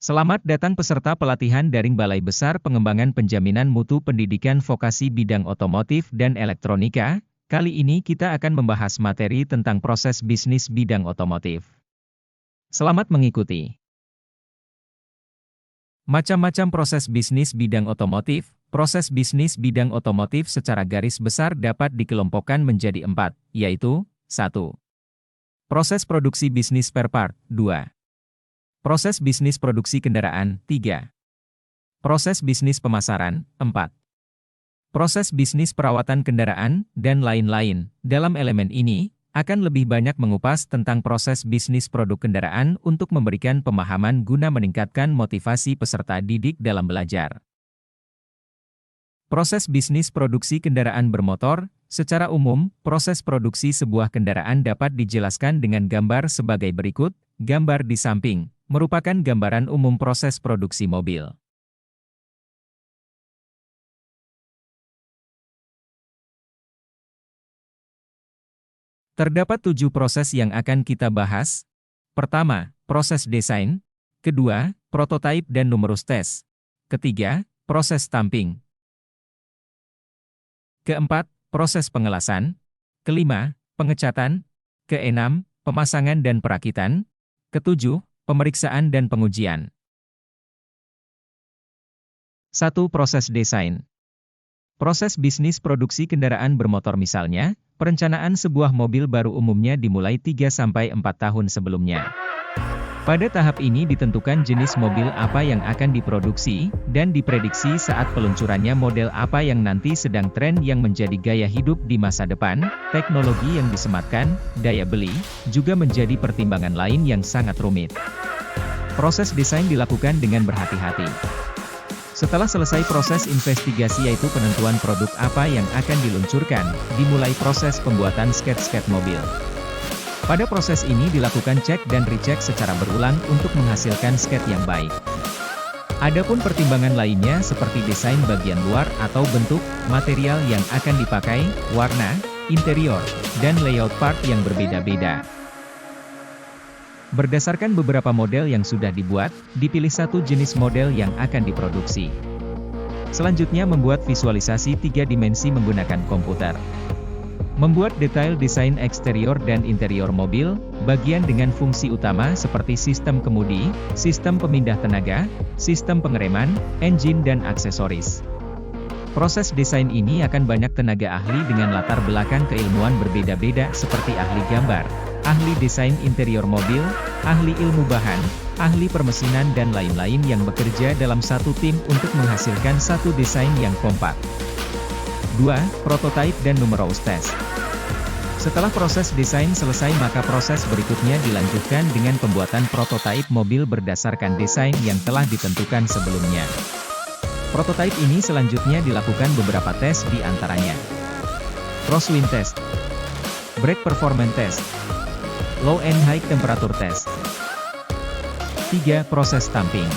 Selamat datang peserta pelatihan daring Balai Besar Pengembangan Penjaminan Mutu Pendidikan Vokasi Bidang Otomotif dan Elektronika. Kali ini kita akan membahas materi tentang proses bisnis bidang otomotif. Selamat mengikuti. Macam-macam proses bisnis bidang otomotif. Proses bisnis bidang otomotif secara garis besar dapat dikelompokkan menjadi 4, yaitu 1. Proses produksi bisnis spare part, 2. Proses bisnis produksi kendaraan, 3. Proses bisnis pemasaran, 4. Proses bisnis perawatan kendaraan, dan lain-lain. Dalam elemen ini, akan lebih banyak mengupas tentang proses bisnis produk kendaraan untuk memberikan pemahaman guna meningkatkan motivasi peserta didik dalam belajar. Proses bisnis produksi kendaraan bermotor. Secara umum, proses produksi sebuah kendaraan dapat dijelaskan dengan gambar sebagai berikut. Gambar di samping merupakan gambaran umum proses produksi mobil. Terdapat 7 proses yang akan kita bahas. Pertama, proses desain. Kedua, prototipe dan numerus tes. Ketiga, proses stamping. Keempat, proses pengelasan. Kelima, pengecatan. Keenam, pemasangan dan perakitan. Ketujuh, pemeriksaan dan pengujian. 1. Proses desain. Proses bisnis produksi kendaraan bermotor misalnya, perencanaan sebuah mobil baru umumnya dimulai 3-4 tahun sebelumnya. Pada tahap ini ditentukan jenis mobil apa yang akan diproduksi, dan diprediksi saat peluncurannya model apa yang nanti sedang tren yang menjadi gaya hidup di masa depan, teknologi yang disematkan, daya beli, juga menjadi pertimbangan lain yang sangat rumit. Proses desain dilakukan dengan berhati-hati. Setelah selesai proses investigasi yaitu penentuan produk apa yang akan diluncurkan, dimulai proses pembuatan sket-sket mobil. Pada proses ini dilakukan cek dan recheck secara berulang untuk menghasilkan sket yang baik. Adapun pertimbangan lainnya seperti desain bagian luar atau bentuk, material yang akan dipakai, warna, interior, dan layout part yang berbeda-beda. Berdasarkan beberapa model yang sudah dibuat, dipilih satu jenis model yang akan diproduksi. Selanjutnya membuat visualisasi 3 dimensi menggunakan komputer. Membuat detail desain eksterior dan interior mobil, bagian dengan fungsi utama seperti sistem kemudi, sistem pemindah tenaga, sistem pengereman, engine dan aksesoris. Proses desain ini akan banyak tenaga ahli dengan latar belakang keilmuan berbeda-beda seperti ahli gambar, ahli desain interior mobil, ahli ilmu bahan, ahli permesinan dan lain-lain yang bekerja dalam satu tim untuk menghasilkan satu desain yang kompak. 2. Prototipe dan numerous test. Setelah proses desain selesai maka proses berikutnya dilanjutkan dengan pembuatan prototipe mobil berdasarkan desain yang telah ditentukan sebelumnya. Prototipe ini selanjutnya dilakukan beberapa tes di antaranya. Crosswind test, brake performance test, low and high temperature test. 3. Proses stamping.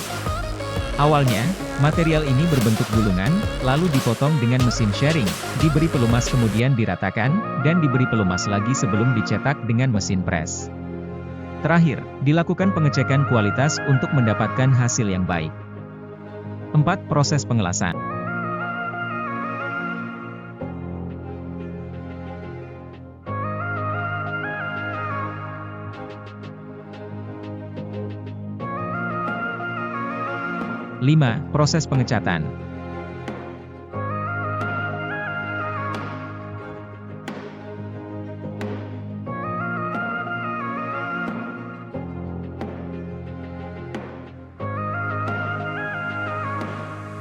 Awalnya, material ini berbentuk gulungan, lalu dipotong dengan mesin sharing, diberi pelumas kemudian diratakan, dan diberi pelumas lagi sebelum dicetak dengan mesin press. Terakhir, dilakukan pengecekan kualitas untuk mendapatkan hasil yang baik. 4. Proses pengelasan. Lima. Proses pengecatan.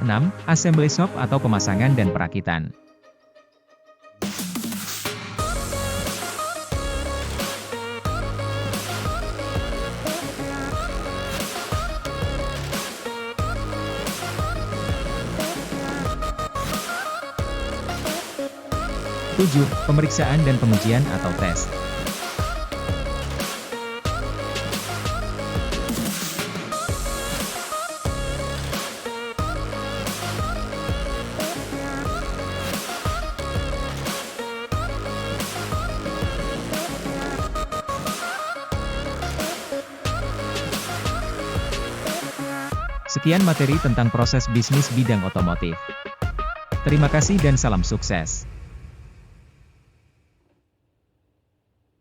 Enam. Assembly shop atau pemasangan dan perakitan. 7. Pemeriksaan dan pengujian atau tes. Sekian materi tentang proses bisnis bidang otomotif. Terima kasih dan salam sukses.